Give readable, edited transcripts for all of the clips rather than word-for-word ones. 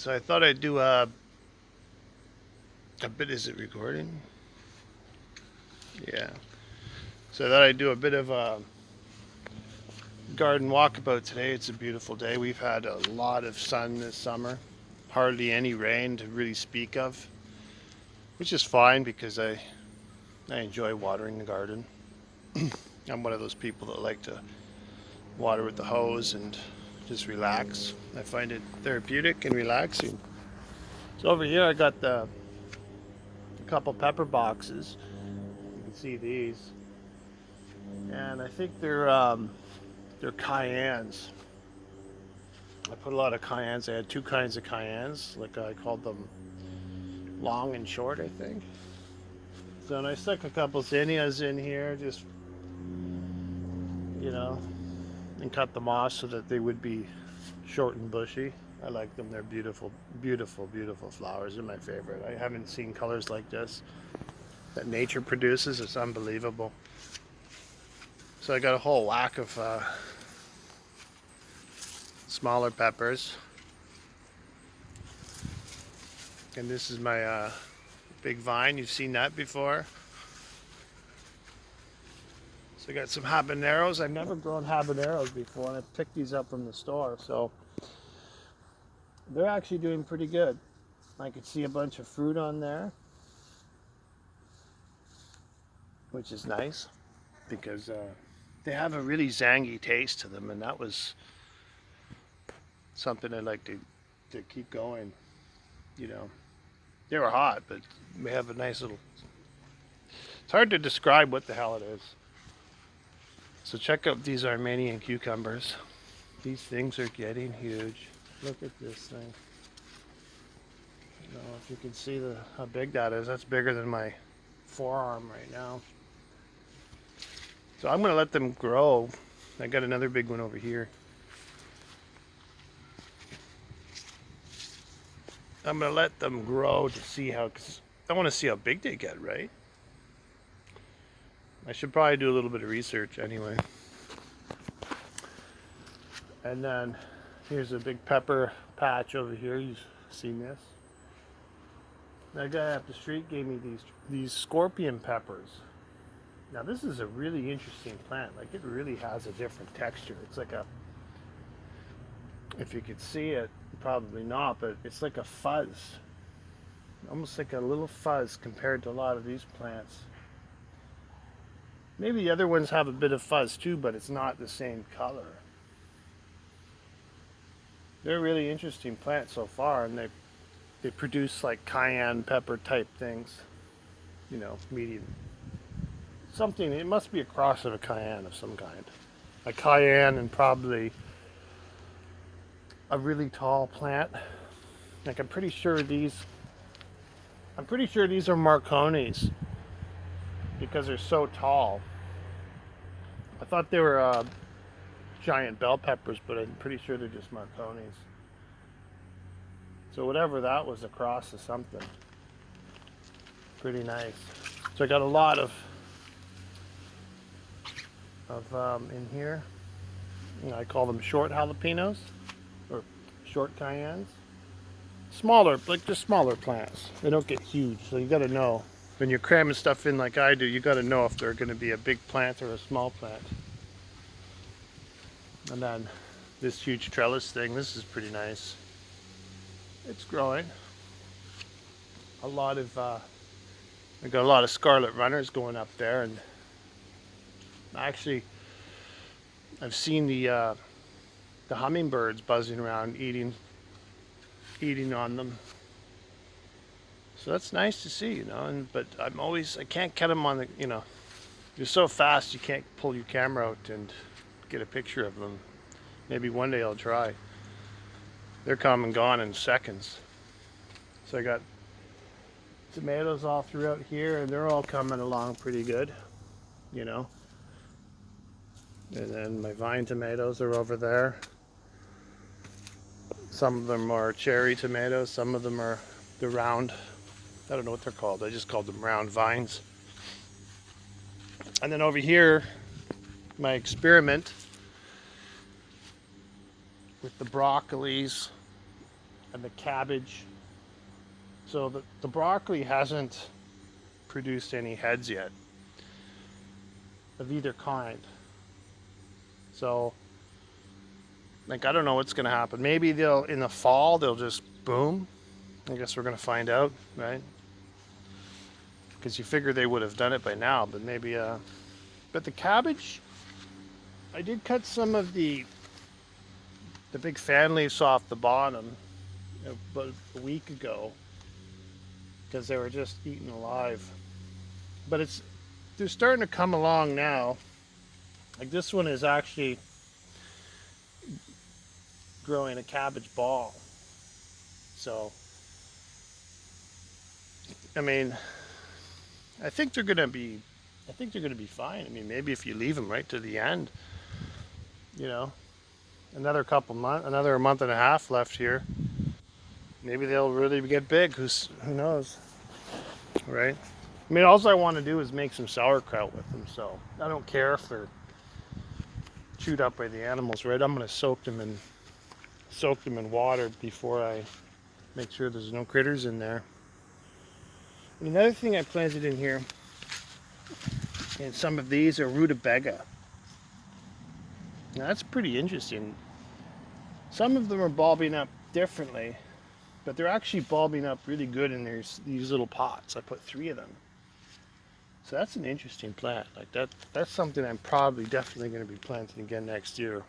So I thought I'd do a bit. Is it recording? Yeah. So I thought I'd do a bit of a garden walkabout today. It's a beautiful day. We've had a lot of sun this summer, hardly any rain to really speak of, which is fine because I enjoy watering the garden. I'm one of those people that like to water with the hose and just relax. I find it therapeutic and relaxing. So over here I got a couple pepper boxes. You can see these, and I think they're cayennes. I put a lot of cayennes. I had two kinds of cayennes, like I called them long and short, I think. So and I stuck a couple zinnias in here, just you know, and cut them off so that they would be short and bushy. I like them. They're beautiful, beautiful, beautiful flowers. They're my favorite. I haven't seen colors like this that nature produces. It's unbelievable. So I got a whole whack of smaller peppers, and this is my big vine. You've seen that before. So I got some habaneros. I've never grown habaneros before, and I picked these up from the store. So they're actually doing pretty good. I could see a bunch of fruit on there, which is nice because they have a really zangy taste to them, and that was something I like to keep going. You know, they were hot, but we have a nice little. It's hard to describe what the hell it is. So check out these Armenian cucumbers. These things are getting huge. Look at this thing. I don't know if you can see how big that is. That's bigger than my forearm right now. So I'm going to let them grow. I got another big one over here. I'm going to let them grow to see cause I want to see how big they get, right? I should probably do a little bit of research anyway. And then here's a big pepper patch over here. You've seen this. That guy up the street gave me these scorpion peppers. Now this is a really interesting plant. Like it really has a different texture. It's like if you could see it, probably not, but it's like a fuzz. Almost like a little fuzz compared to a lot of these plants. Maybe the other ones have a bit of fuzz too, but it's not the same color. They're a really interesting plants so far, and they produce like cayenne pepper type things. You know, medium. Something, it must be a cross of a cayenne of some kind. A cayenne and probably a really tall plant. Like I'm pretty sure these are Marconis because they're so tall. I thought they were giant bell peppers, but I'm pretty sure they're just Marconis. So whatever that was, a cross of something. Pretty nice. So I got a lot of in here. I call them short jalapenos or short cayennes. Smaller, like just smaller plants. They don't get huge, so you got to know when you're cramming stuff in like I do. You got to know if they're going to be a big plant or a small plant. And then this huge trellis thing. This is pretty nice. It's growing. A lot of I got a lot of scarlet runners going up there, and actually I've seen the hummingbirds buzzing around eating on them. So that's nice to see, you know. But I can't get them on they're so fast you can't pull your camera out and get a picture of them. Maybe one day I'll try. They're come and gone in seconds. So I got tomatoes all throughout here, and they're all coming along pretty good, you know. And then my vine tomatoes are over there. Some of them are cherry tomatoes. Some of them are the round. I don't know what they're called. I just called them round vines. And then over here, my experiment with the broccolis and the cabbage. So the broccoli hasn't produced any heads yet of either kind. So, like, I don't know what's gonna happen. Maybe they'll, in the fall, they'll just boom. I guess we're gonna find out, right? Because you figure they would have done it by now, but maybe, but the cabbage, I did cut some of the big fan leaves off the bottom about a week ago because they were just eaten alive. But they're starting to come along now. Like this one is actually growing a cabbage ball. So, I mean, I think they're gonna be, I think they're gonna be fine. I mean, maybe if you leave them right to the end, you know, another month and a half left here. Maybe they'll really get big. Who knows, right? I mean, all I want to do is make some sauerkraut with them. So I don't care if they're chewed up by the animals, right? I'm gonna soak them in water before I make sure there's no critters in there. And another thing I planted in here, and some of these are rutabaga. Now that's pretty interesting. Some of them are bulbing up differently, but they're actually bulbing up really good in these little pots. I put 3 of them. So that's an interesting plant. Like that's something I'm probably definitely going to be planting again next year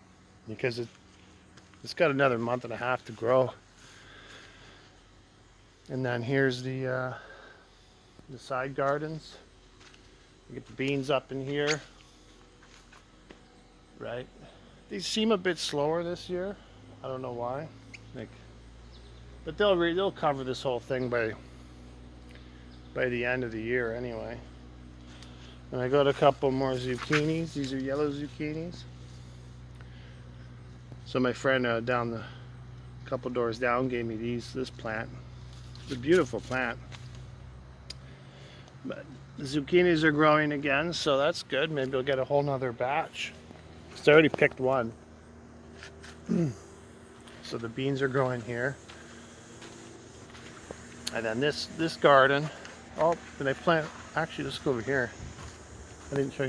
because it's got another month and a half to grow. And then here's the side gardens. You get the beans up in here, right? These seem a bit slower this year. I don't know why. But they'll cover this whole thing by the end of the year anyway. And I got a couple more zucchinis. These are yellow zucchinis. So my friend down the couple doors down gave me this plant. It's a beautiful plant. But the zucchinis are growing again, so that's good. Maybe I'll get a whole nother batch. So I already picked one. So the beans are growing here. And then this garden. Oh, did I plant? Actually, let's go over here. I didn't show you.